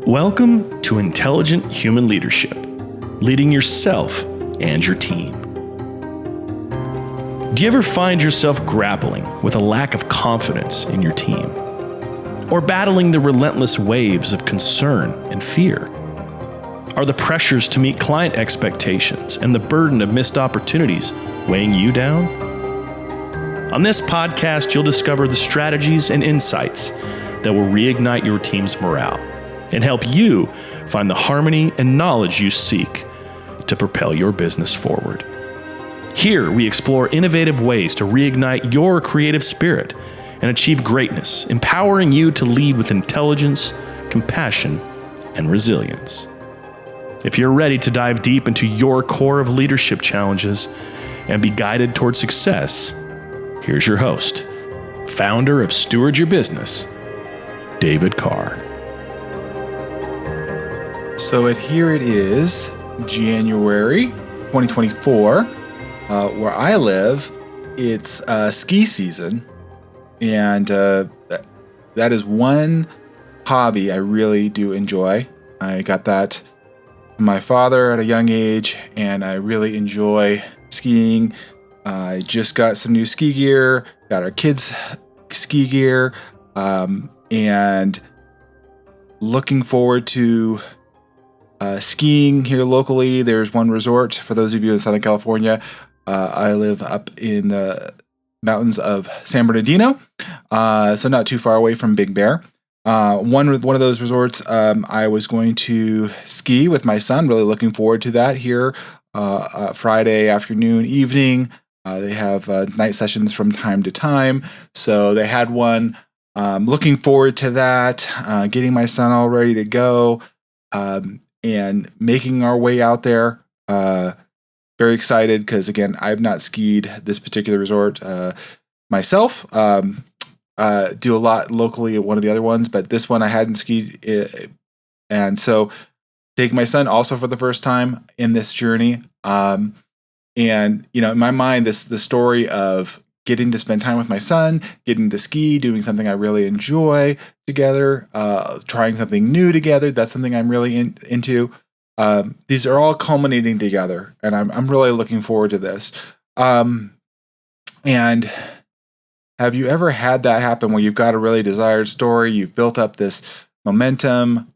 Welcome to Intelligent Human Leadership, leading yourself and your team. Do you ever find yourself grappling with a lack of confidence in your team? Or battling the relentless waves of concern and fear? Are the pressures to meet client expectations and the burden of missed opportunities weighing you down? On this podcast, you'll discover the strategies and insights that will reignite your team's morale and help you find the harmony and knowledge you seek to propel your business forward. Here, we explore innovative ways to reignite your creative spirit and achieve greatness, empowering you to lead with intelligence, compassion, and resilience. If you're ready to dive deep into your core of leadership challenges and be guided toward success, here's your host, founder of Steward Your Business, David Carr. So here it is, January 2024. Where I live, it's ski season, and that is one hobby I really do enjoy. I got that from my father at a young age, and I really enjoy skiing. I just got some new ski gear, got our kids' ski gear, and looking forward to skiing here locally. There's one resort for those of you in Southern California. I live up in the mountains of San Bernardino, so not too far away from Big Bear. One of those resorts, I was going to ski with my son. Really looking forward to that here Friday afternoon, evening. They have night sessions from time to time, so they had one. Looking forward to that. Getting my son all ready to go. And making our way out there. Very excited because, again, I've not skied this particular resort myself. Do a lot locally at one of the other ones, but this one I hadn't skied. And so take my son also for the first time in this journey. And, you know, in my mind, the story of getting to spend time with my son, getting to ski, doing something I really enjoy together, trying something new together. That's something I'm really into. These are all culminating together, and I'm really looking forward to this. And have you ever had that happen where you've got a really desired story, you've built up this momentum,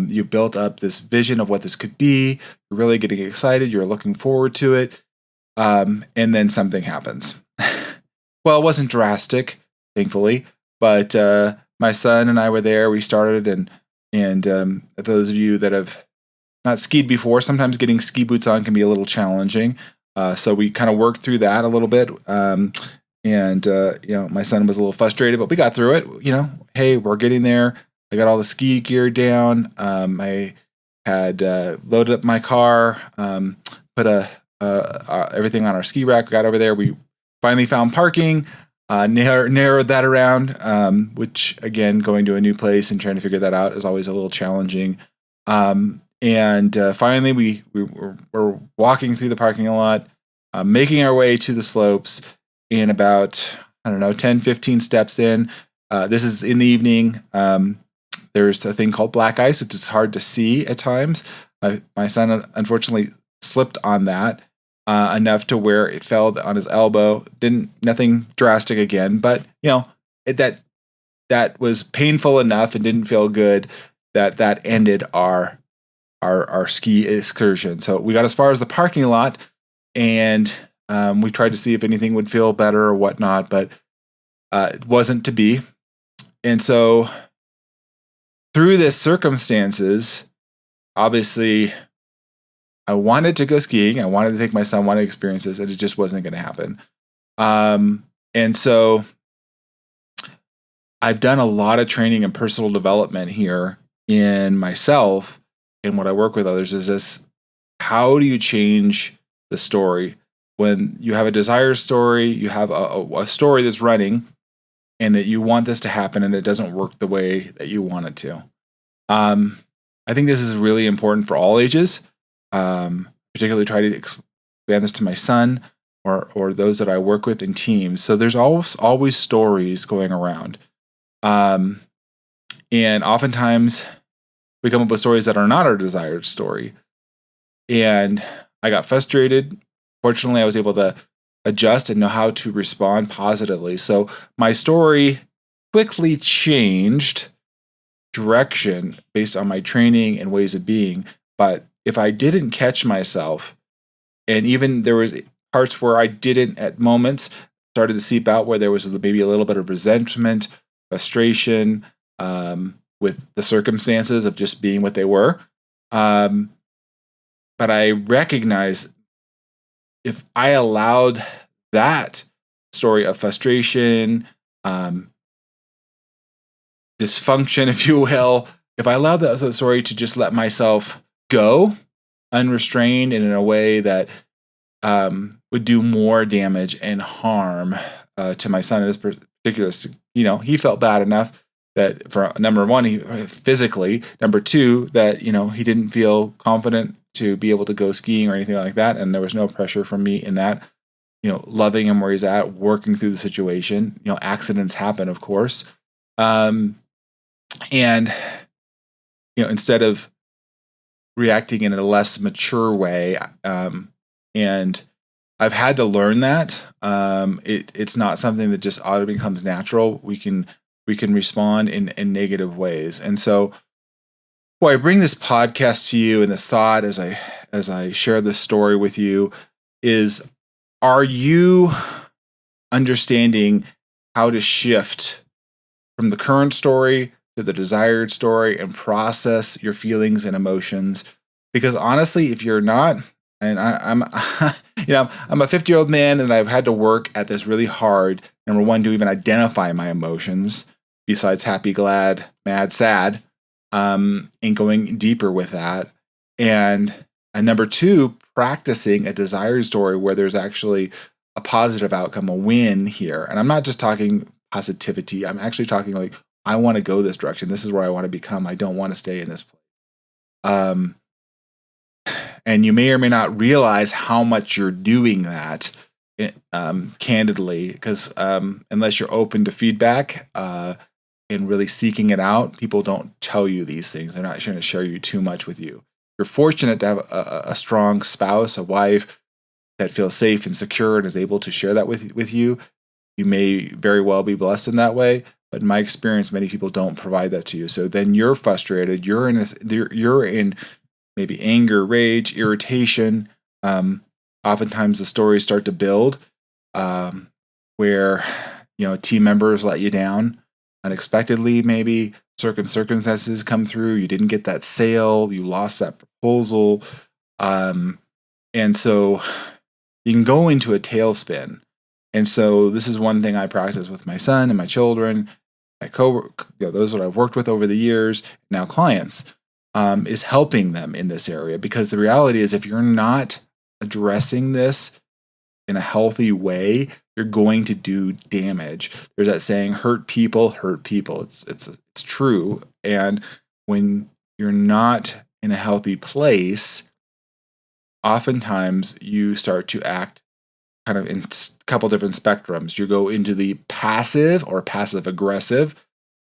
you've built up this vision of what this could be, you're really getting excited, you're looking forward to it, and then something happens. Well, it wasn't drastic, thankfully, but my son and I were there. We started, and those of you that have not skied before, sometimes getting ski boots on can be a little challenging. So we kind of worked through that a little bit, and my son was a little frustrated, but we got through it. You know, hey, we're getting there. I got all the ski gear down. I had loaded up my car, put everything on our ski rack. Got over there. We finally found parking, narrowed that around, which, again, going to a new place and trying to figure that out is always a little challenging. And finally, we were walking through the parking lot, making our way to the slopes, and about, 10, 15 steps in. This is in the evening. There's a thing called black ice, which is hard to see at times. My son, unfortunately, slipped on that. Enough to where it fell on his elbow. Nothing drastic again, but that was painful enough and didn't feel good that ended our ski excursion. So we got as far as the parking lot, and we tried to see if anything would feel better or whatnot, but it wasn't to be. And so through this circumstances, obviously, I wanted to go skiing. I wanted to take my son, wanted to experience this, and it just wasn't going to happen. And so I've done a lot of training and personal development here in myself, and what I work with others is this: how do you change the story when you have a desire story, you have a story that's running, and that you want this to happen, and it doesn't work the way that you want it to? I think this is really important for all ages. Particularly try to expand this to my son or those that I work with in teams. So there's always stories going around. And oftentimes we come up with stories that are not our desired story. And I got frustrated. Fortunately, I was able to adjust and know how to respond positively. So my story quickly changed direction based on my training and ways of being. But if I didn't catch myself, and even there was parts where I didn't at moments started to seep out, where there was maybe a little bit of resentment, frustration with the circumstances of just being what they were. But I recognized if I allowed that story of frustration, dysfunction, if you will, if I allowed that story to just let myself go unrestrained and in a way that would do more damage and harm to my son in this particular, he felt bad enough that, for number one, he physically, number two, that, he didn't feel confident to be able to go skiing or anything like that. And there was no pressure from me in that, loving him where he's at, working through the situation. Accidents happen, of course. And, instead of reacting in a less mature way, and I've had to learn that it's not something that just automatically becomes natural. We can respond in negative ways. And so, I bring this podcast to you, and this thought as I share this story with you is: are you understanding how to shift from the current story to the desired story and process your feelings and emotions? Because honestly, if you're not, and I'm I'm a 50-year-old man, and I've had to work at this really hard. Number one, to even identify my emotions, besides happy, glad, mad, sad, and going deeper with that. And number two, practicing a desired story where there's actually a positive outcome, a win here. And I'm not just talking positivity. I'm actually talking like, I want to go this direction. This is where I want to become. I don't want to stay in this place. And you may or may not realize how much you're doing that candidly, because unless you're open to feedback and really seeking it out, people don't tell you these things. They're not going to share you too much with you. You're fortunate to have a strong spouse, a wife that feels safe and secure and is able to share that with you. You may very well be blessed in that way. But in my experience, many people don't provide that to you. So then you're frustrated. You're in maybe anger, rage, irritation. Oftentimes the stories start to build where team members let you down unexpectedly. Maybe circumstances come through. You didn't get that sale. You lost that proposal, and so you can go into a tailspin. And so this is one thing I practice with my son and my children, my those that I've worked with over the years, now clients, is helping them in this area. Because the reality is, if you're not addressing this in a healthy way, you're going to do damage. There's that saying, hurt people hurt people. It's true. And when you're not in a healthy place, oftentimes you start to act kind of in a couple different spectrums. You go into the passive or passive aggressive,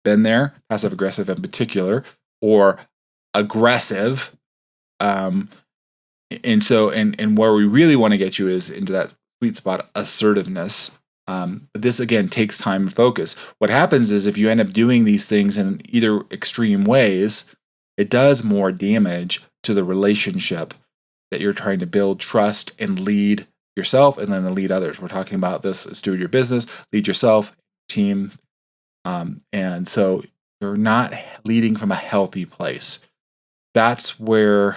been there, passive aggressive in particular, or aggressive. And where we really want to get you is into that sweet spot, assertiveness. But this again takes time and focus. What happens is, if you end up doing these things in either extreme ways, it does more damage to the relationship that you're trying to build, trust, and lead yourself, and then to lead others. We're talking about this: steward your business, lead yourself, team. And so you're not leading from a healthy place. That's where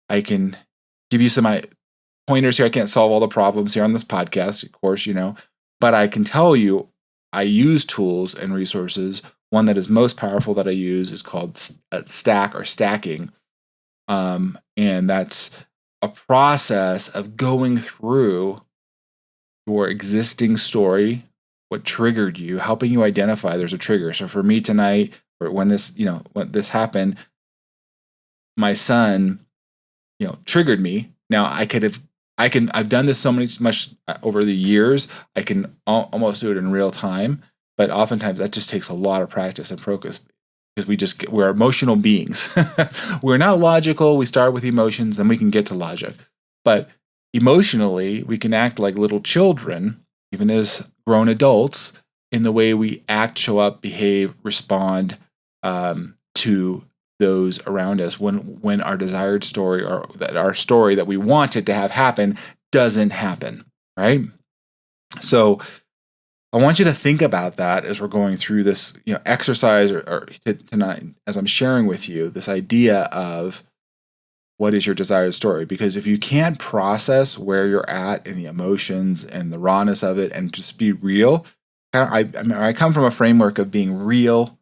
I can give you some pointers here. I can't solve all the problems here on this podcast, of course, but I can tell you I use tools and resources. One that is most powerful that I use is called stack or stacking. And that's a process of going through your existing story, what triggered you, helping you identify there's a trigger. So for me tonight, or when this happened, my son, triggered me. Now I've done this so much over the years. I can almost do it in real time, but oftentimes that just takes a lot of practice and focus. because we're emotional beings. We're not logical. We start with emotions, then we can get to logic. But emotionally, we can act like little children, even as grown adults, in the way we act, show up, behave, respond to those around us when our desired story, or that our story that we wanted to have happen, doesn't happen, right? So I want you to think about that as we're going through this, exercise, or tonight, as I'm sharing with you this idea of what is your desired story. Because if you can't process where you're at in the emotions and the rawness of it, and just be real, I come from a framework of being real,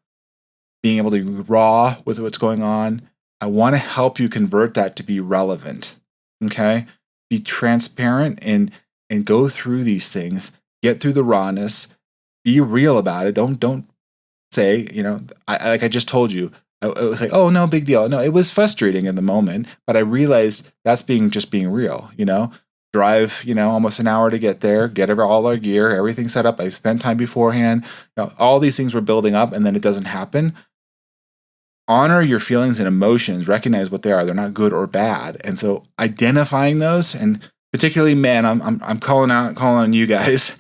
being able to be raw with what's going on. I want to help you convert that to be relevant. Okay, be transparent and go through these things. Get through the rawness. Be real about it. Don't say, like I just told you, it was like, oh, no big deal. No, it was frustrating in the moment, but I realized that's being real. Drive, almost an hour to get there, get all our gear, everything set up. I spent time beforehand. All these things were building up, and then it doesn't happen. Honor your feelings and emotions. Recognize what they are. They're not good or bad. And so identifying those, and particularly men, I'm calling on you guys.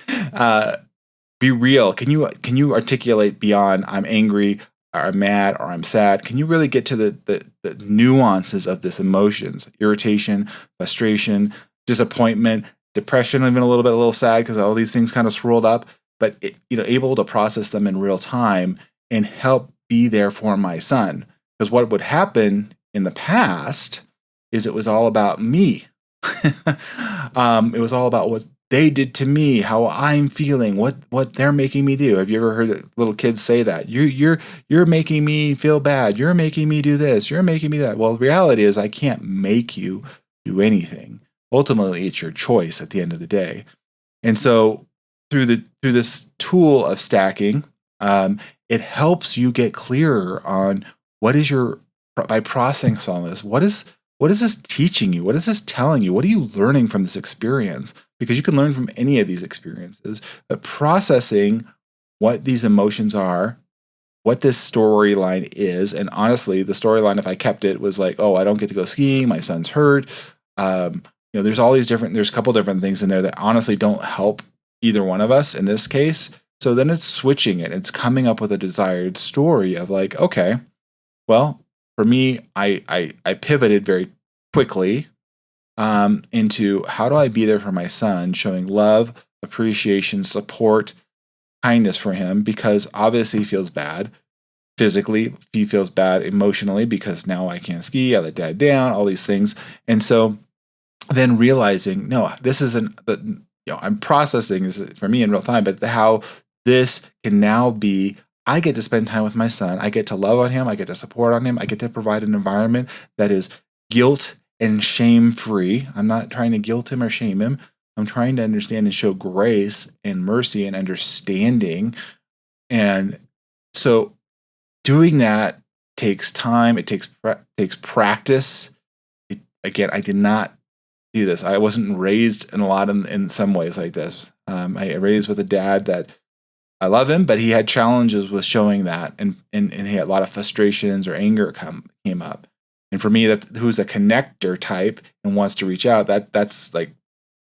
Be real. Can you articulate beyond I'm angry, or I'm mad, or I'm sad? Can you really get to the nuances of this emotions? Irritation, frustration, disappointment, depression, even a little sad, because all these things kind of swirled up. But able to process them in real time and help be there for my son. Because what would happen in the past is it was all about me. It was all about what they did to me, how I'm feeling, what they're making me do. Have you ever heard little kids say that? You're making me feel bad. You're making me do this. You're making me that. Well, the reality is I can't make you do anything. Ultimately, it's your choice at the end of the day. And so through this tool of stacking, it helps you get clearer on by processing all this, what is this teaching you? What is this telling you? What are you learning from this experience? Because you can learn from any of these experiences, but processing what these emotions are, what this storyline is. And honestly, the storyline, if I kept it, was like, oh, I don't get to go skiing. My son's hurt. There's a couple different things in there that honestly don't help either one of us in this case. So then it's switching it. It's coming up with a desired story of like, okay, well, for me, I pivoted very quickly into how do I be there for my son, showing love, appreciation, support, kindness for him, because obviously he feels bad physically, he feels bad emotionally because now I can't ski, I let dad down, all these things. And so then realizing, no, this isn't, I'm processing this for me in real time, but how this can now be, I get to spend time with my son. I get to love on him. I get to support on him. I get to provide an environment that is guilt and shame free. I'm not trying to guilt him or shame him. I'm trying to understand and show grace and mercy and understanding. And so doing that takes time. It takes practice. Again, I did not do this. I wasn't raised in some ways like this. I raised with a dad that I love him, but he had challenges with showing that, and he had a lot of frustrations or anger came up. And for me, who's a connector type and wants to reach out, that's like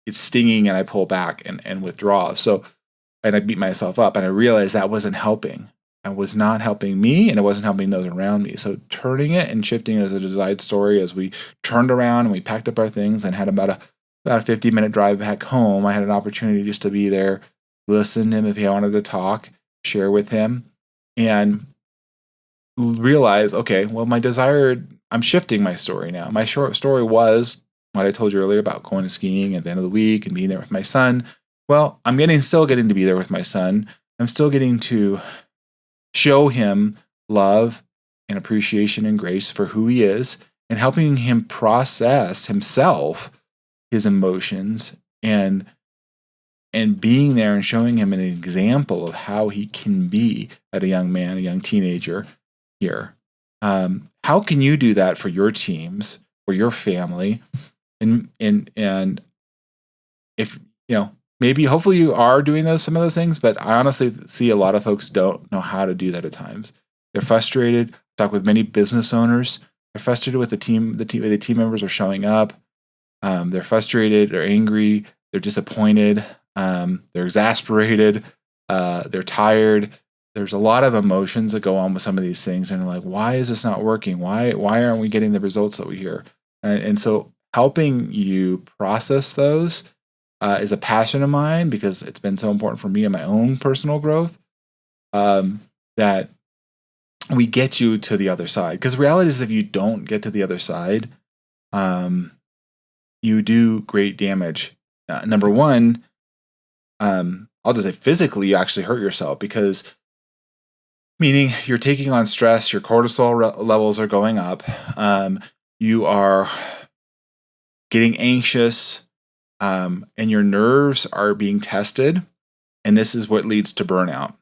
it's stinging, and I pull back and withdraw. So, and I beat myself up, and I realized that wasn't helping. It was not helping me, and it wasn't helping those around me. So turning it and shifting it as a desired story, as we turned around and we packed up our things and had about a 50-minute drive back home, I had an opportunity just to be there, listen to him if he wanted to talk, share with him, and realize, okay, well, I'm shifting my story now. My short story was what I told you earlier about going to skiing at the end of the week and being there with my son. Well, I'm still getting to be there with my son. I'm still getting to show him love and appreciation and grace for who he is, and helping him process himself, his emotions, and being there and showing him an example of how he can be at a young man, a young teenager here. How can you do that for your teams, for your family? And if, maybe hopefully you are doing some of those things, but I honestly see a lot of folks don't know how to do that at times. They're frustrated. Talk with many business owners. They're frustrated with the way the team members are showing up. They're frustrated. They're angry. They're disappointed. They're exasperated. They're tired. There's a lot of emotions that go on with some of these things, and like, why is this not working? Why aren't we getting the results that we hear? And so, helping you process those is a passion of mine because it's been so important for me in my own personal growth. That we get you to the other side. Because the reality is, if you don't get to the other side, you do great damage. Number one, I'll just say physically, you actually hurt yourself because, meaning you're taking on stress, your cortisol levels are going up, you are getting anxious, and your nerves are being tested, and this is what leads to burnout.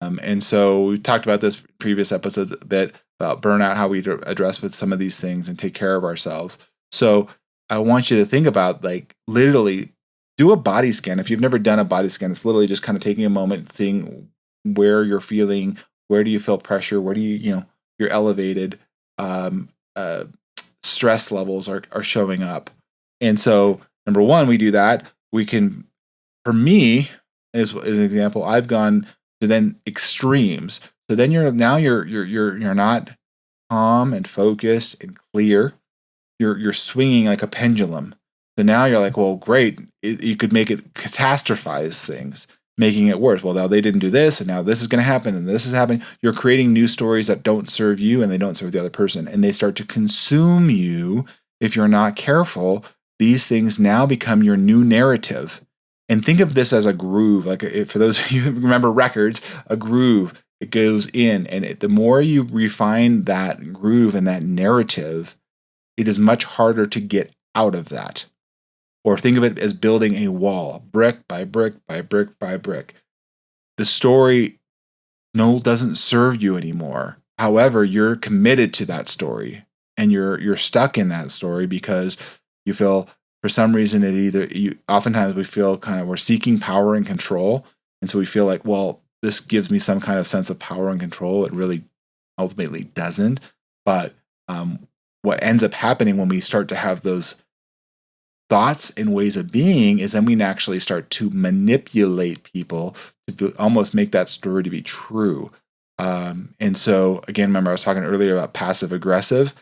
And so we talked about this previous episodes a bit about burnout, how we address with some of these things and take care of ourselves. So I want you to think about, like, literally do a body scan. If you've never done a body scan, it's literally just kind of taking a moment, seeing where you're feeling, where do you feel pressure, where do you're elevated, stress levels are showing up. And so number one, we do that. We can, for me, as an example, I've gone to then extremes. So then you're not calm and focused and clear. You're swinging like a pendulum. So now you're like, well, great. You could make it catastrophize things, making it worse. Well, now they didn't do this, and now this is going to happen, and this is happening. You're creating new stories that don't serve you, and they don't serve the other person, and they start to consume you. If you're not careful, these things now become your new narrative. And think of this as a groove. Like, for those of you who remember records, a groove, it goes in. And the more you refine that groove and that narrative, it is much harder to get out of that. Or think of it as building a wall, brick by brick by brick by brick. The story doesn't serve you anymore. However, you're committed to that story, and you're stuck in that story because you feel, for some reason, oftentimes we feel kind of, we're seeking power and control. And so we feel like, well, this gives me some kind of sense of power and control. It really ultimately doesn't. But what ends up happening when we start to have those thoughts and ways of being is then we actually start to manipulate people to almost make that story to be true. And so, again, remember I was talking earlier about passive aggressive.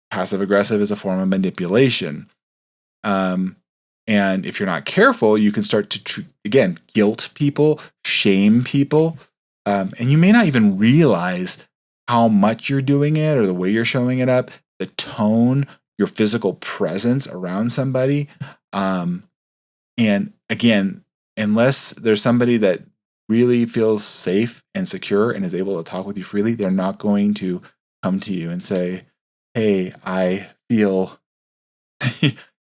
Passive aggressive is a form of manipulation. And if you're not careful, you can start to, again, guilt people, shame people. And you may not even realize how much you're doing it or the way you're showing it up, the tone, your physical presence around somebody. And again, unless there's somebody that really feels safe and secure and is able to talk with you freely, they're not going to come to you and say, hey, I feel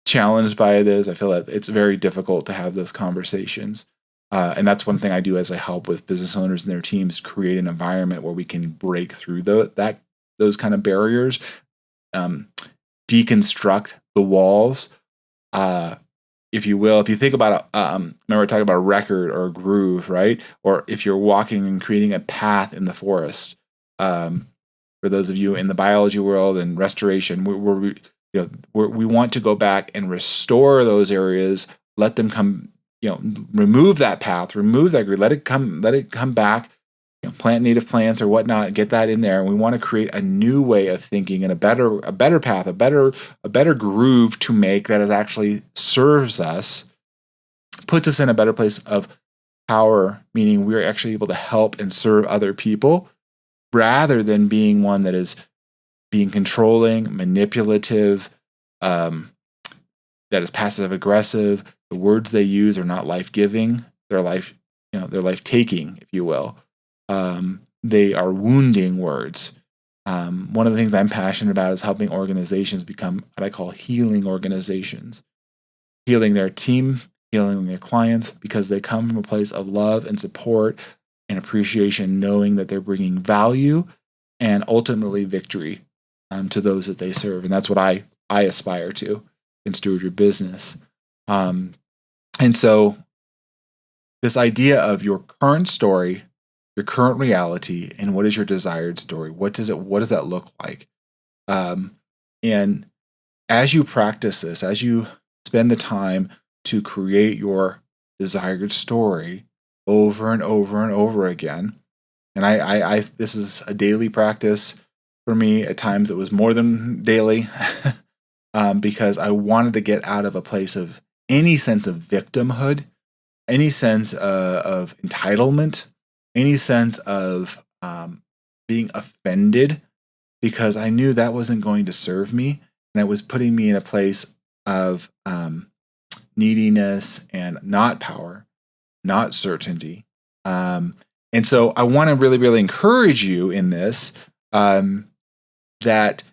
challenged by this. I feel that it's very difficult to have those conversations. And that's one thing I do as I help with business owners and their teams, create an environment where we can break through those kind of barriers, deconstruct the walls, if you will. If you think about, remember talking about a record or a groove, right? Or if you're walking and creating a path in the forest, for those of you in the biology world and restoration, we want to go back and restore those areas, let them come, remove that path, remove that groove, let it come back, plant native plants or whatnot, get that in there. And we want to create a new way of thinking and a better path, a better groove to make that is actually serves us, puts us in a better place of power, meaning we're actually able to help and serve other people rather than being one that is being controlling, manipulative, that is passive aggressive. The words they use are not life-giving. They're life-taking, if you will. They are wounding words. One of the things I'm passionate about is helping organizations become what I call healing organizations. Healing their team, healing their clients, because they come from a place of love and support and appreciation, knowing that they're bringing value and ultimately victory to those that they serve. And that's what I aspire to in Steward Your Business. And so this idea of your current story, your current reality, and what is your desired story? What does that look like? And as you practice this, as you spend the time to create your desired story over and over and over again, and I this is a daily practice for me. At times it was more than daily, because I wanted to get out of a place of any sense of victimhood, any sense of entitlement, any sense of being offended, because I knew that wasn't going to serve me, and it was putting me in a place of neediness and not power, not certainty. And so I want to really, really encourage you in this, that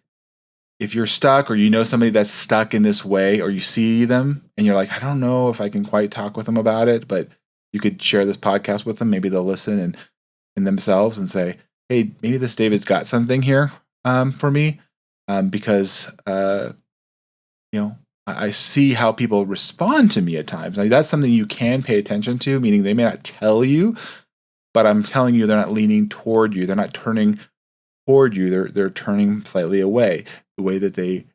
if you're stuck, or you know somebody that's stuck in this way, or you see them and you're like, I don't know if I can quite talk with them about it, but you could share this podcast with them. Maybe they'll listen and in themselves and say, hey, maybe this David's got something here for me, because I see how people respond to me at times. Like, that's something you can pay attention to, meaning they may not tell you, but I'm telling you, they're not leaning toward you. They're not turning toward you. They're turning slightly away. The way that they,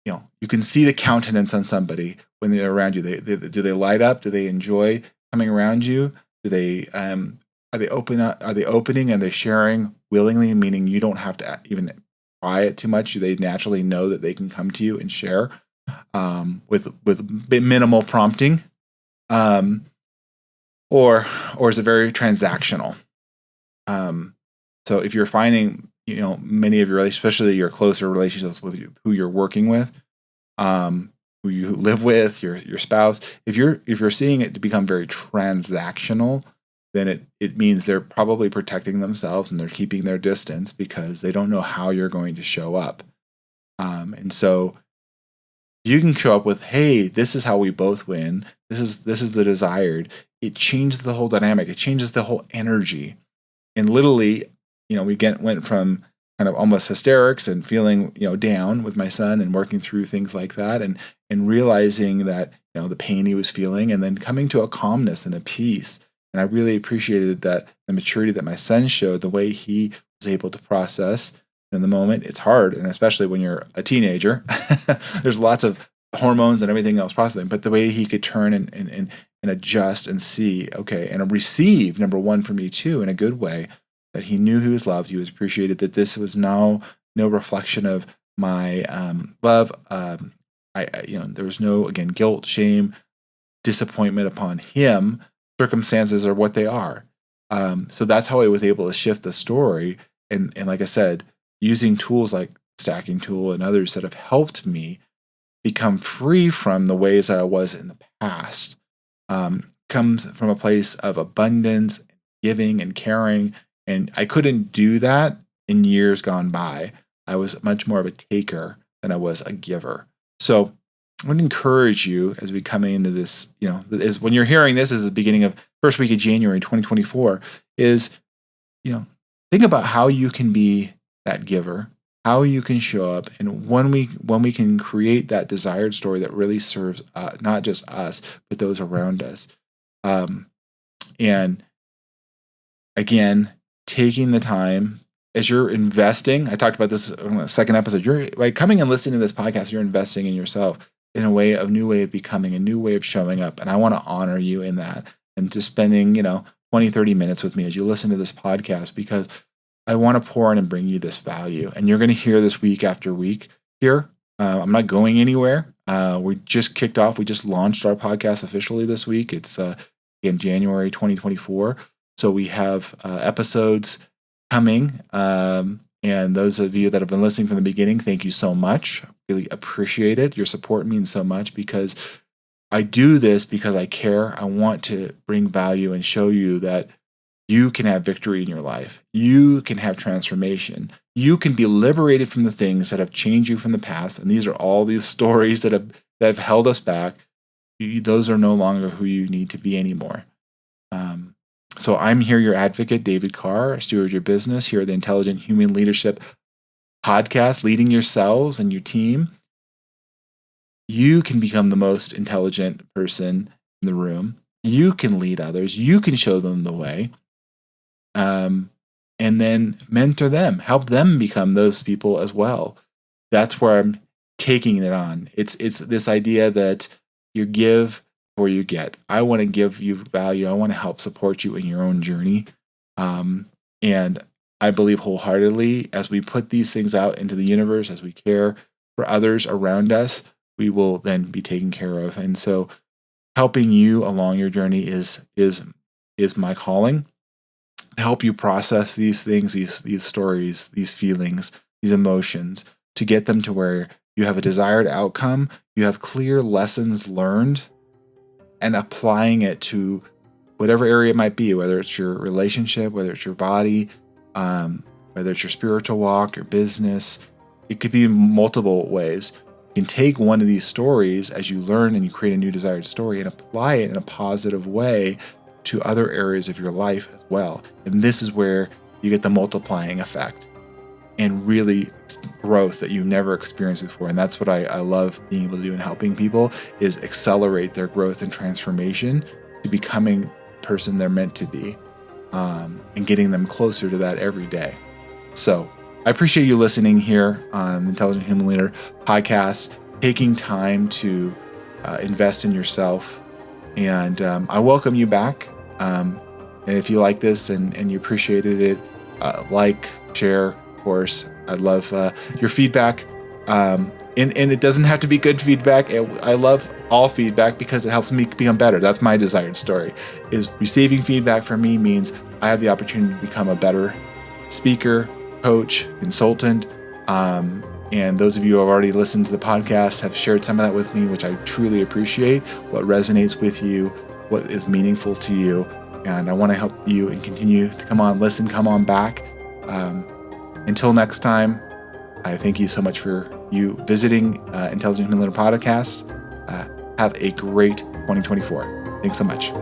you can see the countenance on somebody when they're around you. Do they light up? Do they enjoy coming around you? Do they are they opening? Are they sharing willingly? Meaning you don't have to even try it too much. They naturally know that they can come to you and share with minimal prompting, or is it very transactional? So if you're finding, many of your, especially your closer relationships with who you're working with, who you live with, your spouse, if you're seeing it to become very transactional, then it means they're probably protecting themselves and they're keeping their distance because they don't know how you're going to show up. And so you can show up with, hey, this is how we both win. This is the desired. It changes the whole dynamic. It changes the whole energy. And literally, we went from kind of almost hysterics and feeling, down with my son and working through things like that, and realizing that, the pain he was feeling, and then coming to a calmness and a peace. And I really appreciated that, the maturity that my son showed, the way he was able to process in the moment. It's hard, and especially when you're a teenager, there's lots of hormones and everything else processing, but the way he could turn and adjust and see, okay, and receive, number one, for me too, in a good way, that he knew he was loved, he was appreciated, that this was no reflection of my love. There was no, again, guilt, shame, disappointment upon him. Circumstances are what they are. So that's how I was able to shift the story. And like I said, using tools like Stacking Tool and others that have helped me become free from the ways that I was in the past, comes from a place of abundance, giving, and caring. And I couldn't do that in years gone by. I was much more of a taker than I was a giver. So I want to encourage you as we come into this, is when you're hearing this is the beginning of first week of January 2024, is, think about how you can be that giver, how you can show up, and when we can create that desired story that really serves not just us, but those around us. And again, taking the time as you're investing. I talked about this in the second episode. You're like coming and listening to this podcast, you're investing in yourself in a new way of becoming, a new way of showing up. And I want to honor you in that, and just spending, 20, 30 minutes with me as you listen to this podcast, because I want to pour in and bring you this value. And you're going to hear this week after week here. I'm not going anywhere. We just kicked off. We just launched our podcast officially this week. It's in January 2024. So we have episodes coming. And those of you that have been listening from the beginning, thank you so much. Really appreciate it. Your support means so much, because I do this because I care. I want to bring value and show you that you can have victory in your life. You can have transformation. You can be liberated from the things that have changed you from the past. And these are all these stories that have held us back. Those are no longer who you need to be anymore. So I'm here, your advocate, David Carr, steward your business here at the Intelligent Human Leadership Podcast, leading yourselves and your team. You can become the most intelligent person in the room. You can lead others. You can show them the way. and then mentor them, help them become those people as well. That's where I'm taking it on. It's this idea that you give or you get. I want to give you value. I want to help support you in your own journey. And I believe wholeheartedly, as we put these things out into the universe, as we care for others around us, we will then be taken care of. And so helping you along your journey is my calling. To help you process these things, these stories, these feelings, these emotions, to get them to where you have a desired outcome, you have clear lessons learned, and applying it to whatever area it might be, whether it's your relationship, whether it's your body, whether it's your spiritual walk, your business. It could be in multiple ways. You can take one of these stories as you learn and you create a new desired story and apply it in a positive way to other areas of your life as well. And this is where you get the multiplying effect and really growth that you've never experienced before. And that's what I love being able to do in helping people, is accelerate their growth and transformation to becoming the person they're meant to be, and getting them closer to that every day. So I appreciate you listening here on the Intelligent Human Leader podcast, taking time to invest in yourself. And I welcome you back. And if you like this and you appreciated it, like, share. Of course, I'd love your feedback. And it doesn't have to be good feedback. I love all feedback because it helps me become better. That's my desired story. Is receiving feedback from me means I have the opportunity to become a better speaker, coach, consultant. And those of you who have already listened to the podcast have shared some of that with me, which I truly appreciate. What resonates with you, what is meaningful to you. And I want to help you and continue to come on, listen, come on back. Until next time, I thank you so much for you visiting Intelligent Human Leader Podcast. Have a great 2024. Thanks so much.